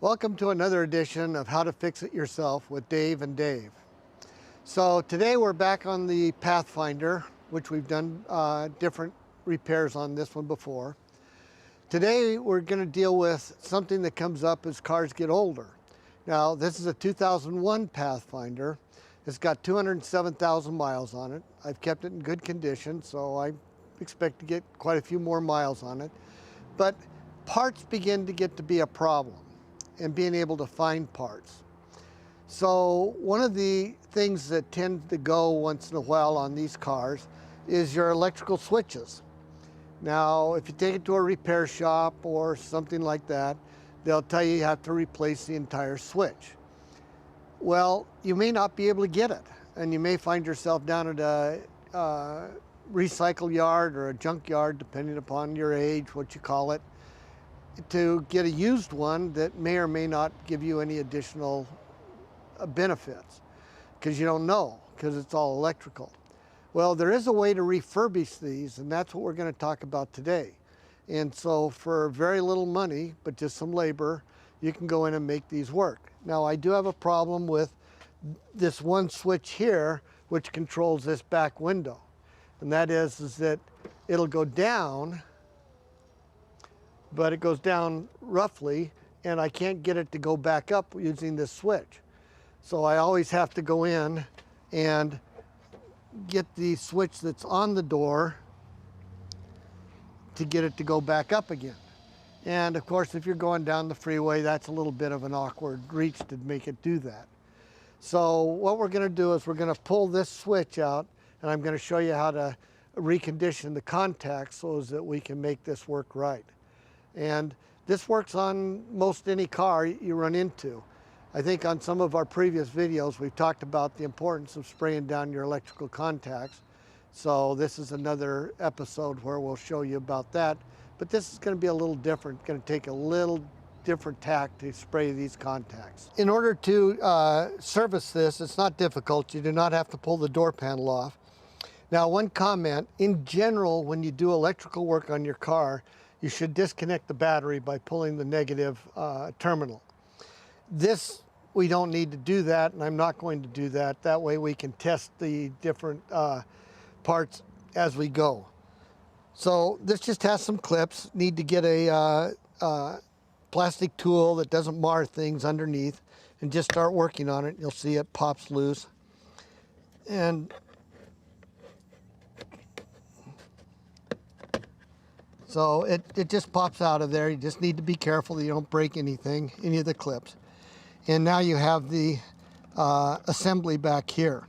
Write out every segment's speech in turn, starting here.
Welcome to another edition of How to Fix It Yourself with Dave and Dave. So today we're back on the Pathfinder, which we've done different repairs on this one before. Today we're going to deal with something that comes up as cars get older. Now this is a 2001 Pathfinder. It's got 207,000 miles on it. I've kept it in good condition, so I expect to get quite a few more miles on it. But parts begin to get to be a problem, and being able to find parts. So one of the things that tend to go once in a while on these cars is your electrical switches. Now, if you take it to a repair shop or something like that, they'll tell you have to replace the entire switch. Well, you may not be able to get it, and you may find yourself down at a recycle yard or a junk yard, depending upon your age, what you call it, to get a used one that may or may not give you any additional benefits, because you don't know, because it's all electrical. Well, there is a way to refurbish these, and that's what we're going to talk about today. And so for very little money, but just some labor, you can go in and make these work. Now, I do have a problem with this one switch here, which controls this back window. And that is that it'll go down, but it goes down roughly, and I can't get it to go back up using this switch. So I always have to go in and get the switch that's on the door to get it to go back up again. And of course, if you're going down the freeway, that's a little bit of an awkward reach to make it do that. So what we're going to do is we're going to pull this switch out, and I'm going to show you how to recondition the contacts so that we can make this work right. And this works on most any car you run into. I think on some of our previous videos, we've talked about the importance of spraying down your electrical contacts. So this is another episode where we'll show you about that. But this is going to be a little different. It's going to take a little different tack to spray these contacts. In order to service this, it's not difficult. You do not have to pull the door panel off. Now, one comment, in general, when you do electrical work on your car, you should disconnect the battery by pulling the negative terminal. This, we don't need to do that, and I'm not going to do that. That way we can test the different parts as we go. So this just has some clips. Need to get a plastic tool that doesn't mar things underneath, and just start working on it. You'll see it pops loose. And so it just pops out of there. You just need to be careful that you don't break anything, any of the clips. And now you have the assembly back here.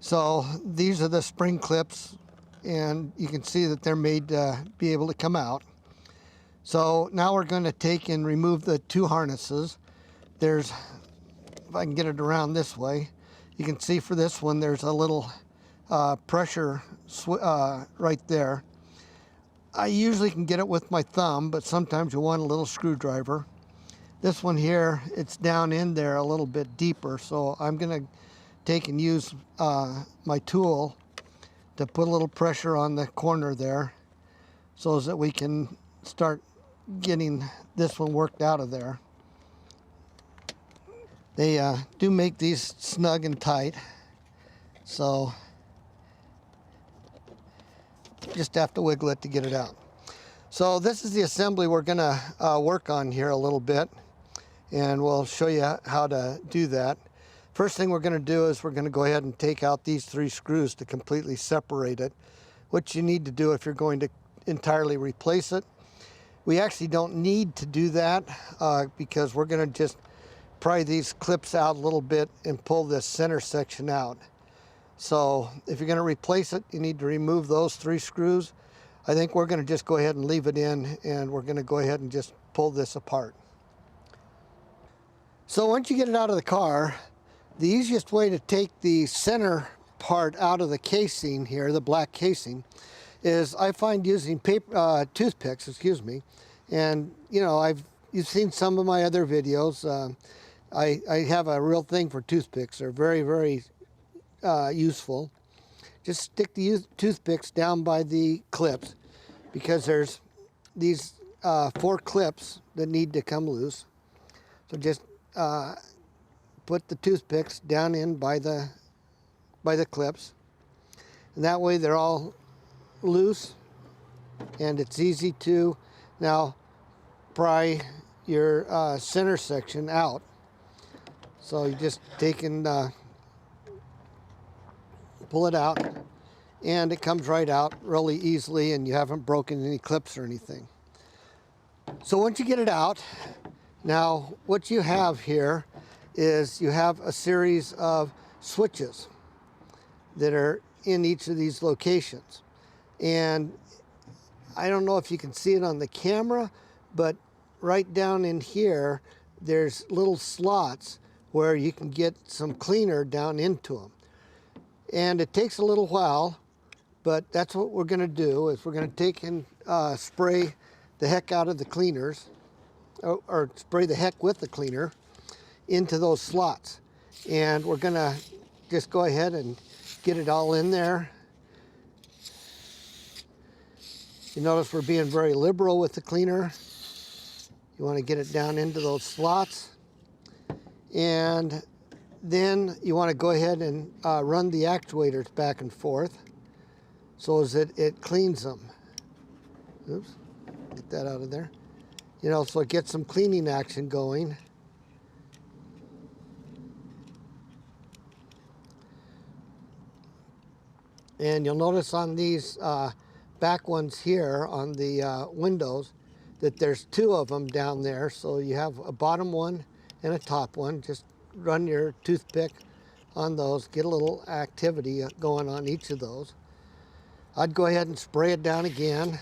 So these are the spring clips, and you can see that they're made to be able to come out. So now we're going to take and remove the two harnesses. There's, if I can get it around this way, you can see for this one there's a little pressure right there. I usually can get it with my thumb, but sometimes you want a little screwdriver. This one here, it's down in there a little bit deeper, so I'm going to take and use my tool to put a little pressure on the corner there so that we can start getting this one worked out of there. They do make these snug and tight, so just have to wiggle it to get it out. So this is the assembly we're going to work on here a little bit, and we'll show you how to do that. First thing we're going to do is we're going to go ahead and take out these three screws to completely separate it, which you need to do if you're going to entirely replace it. We actually don't need to do that because we're going to just pry these clips out a little bit and pull this center section out. So if you're going to replace it, you need to remove those three screws. I think we're going to just go ahead and leave it in, and we're going to go ahead and just pull this apart. So once you get it out of the car, the easiest way to take the center part out of the casing here, the black casing, is I find using toothpicks, and you know, you've seen some of my other videos. I have a real thing for toothpicks. They're very, very useful. Just stick the toothpicks down by the clips, because there's these 4 clips that need to come loose. So just put the toothpicks down in by the clips, and that way they're all loose and it's easy to now pry your center section out. So you just take and pull it out, and it comes right out really easily, and you haven't broken any clips or anything. So once you get it out, now what you have here is you have a series of switches that are in each of these locations. And I don't know if you can see it on the camera, but right down in here, there's little slots where you can get some cleaner down into them. And it takes a little while, but that's what we're gonna do, is we're gonna take and spray the heck out of the cleaners, or spray the heck with the cleaner into those slots. And we're gonna just go ahead and get it all in there. You notice we're being very liberal with the cleaner. You want to get it down into those slots. And then you want to go ahead and run the actuators back and forth so that it cleans them. Oops, get that out of there. You know, so it gets some cleaning action going. And you'll notice on these back ones here on the windows that there's two of them down there. So you have a bottom one and a top one. Just run your toothpick on those, get a little activity going on each of those. I'd go ahead and spray it down again.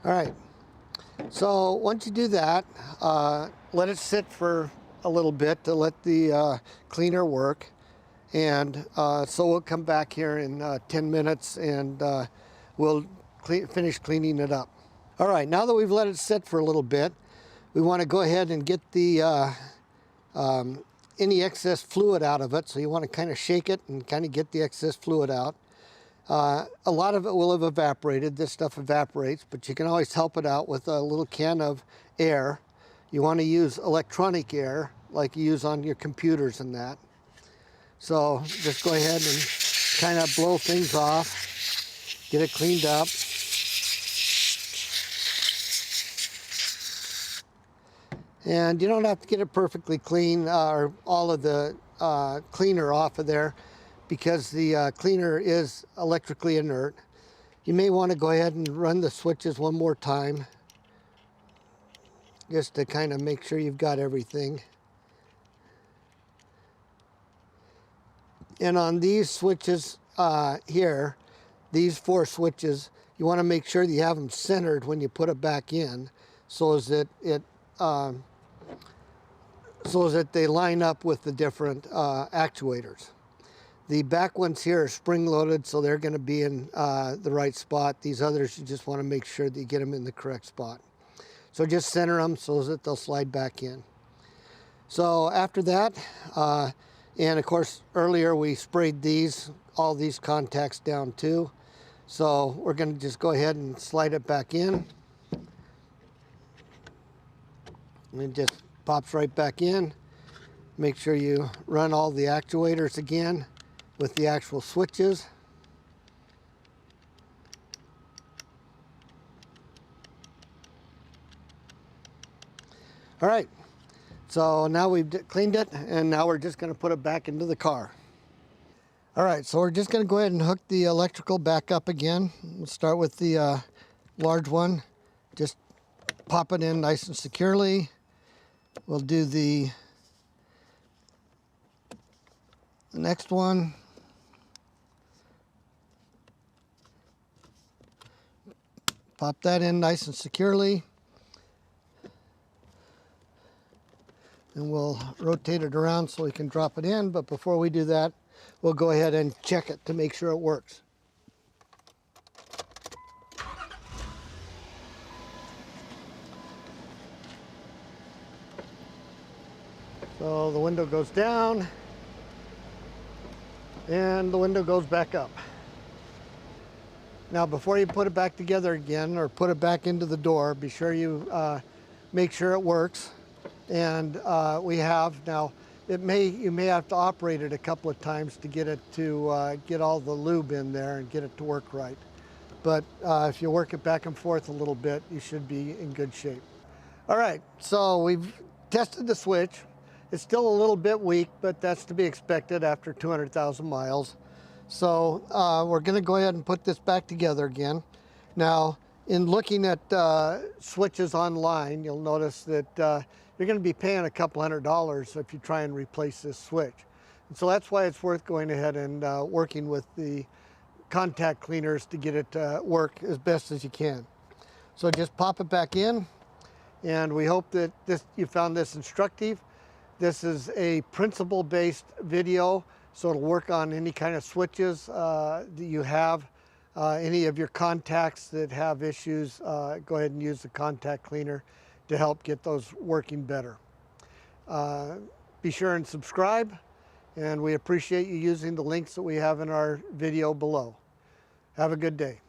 All right, so once you do that, let it sit for a little bit to let the cleaner work. And so we'll come back here in 10 minutes and we'll finish cleaning it up. All right, now that we've let it sit for a little bit, we want to go ahead and get the any excess fluid out of it. So you want to kind of shake it and kind of get the excess fluid out. A lot of it will have evaporated. This stuff evaporates, but you can always help it out with a little can of air. You want to use electronic air like you use on your computers and that. So just go ahead and kind of blow things off, get it cleaned up. And you don't have to get it perfectly clean or all of the cleaner off of there, because the cleaner is electrically inert. You may want to go ahead and run the switches one more time just to kind of make sure you've got everything. And on these switches here, these 4 switches, you want to make sure that you have them centered when you put it back in, so that they line up with the different actuators. The back ones here are spring-loaded, so they're going to be in the right spot. These others, you just want to make sure that you get them in the correct spot. So just center them so that they'll slide back in. So after that, and of course earlier we sprayed all these contacts down too. So we're going to just go ahead and slide it back in. And it just pops right back in. Make sure you run all the actuators again with the actual switches. All right, so now we've cleaned it, and now we're just going to put it back into the car. All right, so we're just going to go ahead and hook the electrical back up again. We'll start with the large one. Just pop it in nice and securely. We'll do the next one. Pop that in nice and securely. And we'll rotate it around so we can drop it in. But before we do that, we'll go ahead and check it to make sure it works. So the window goes down and the window goes back up. Now before you put it back together again or put it back into the door, be sure you make sure it works. And we have now, you may have to operate it a couple of times to get it to get all the lube in there and get it to work right. But if you work it back and forth a little bit, you should be in good shape. All right, so we've tested the switch. It's still a little bit weak, but that's to be expected after 200,000 miles. So we're gonna go ahead and put this back together again. Now, in looking at switches online, you'll notice that you're gonna be paying a couple $100 if you try and replace this switch. And so that's why it's worth going ahead and working with the contact cleaners to get it to work as best as you can. So just pop it back in, and we hope that you found this instructive. This is a principle-based video, so it'll work on any kind of switches that you have. Any of your contacts that have issues, go ahead and use the contact cleaner to help get those working better. Be sure and subscribe, and we appreciate you using the links that we have in our video below. Have a good day.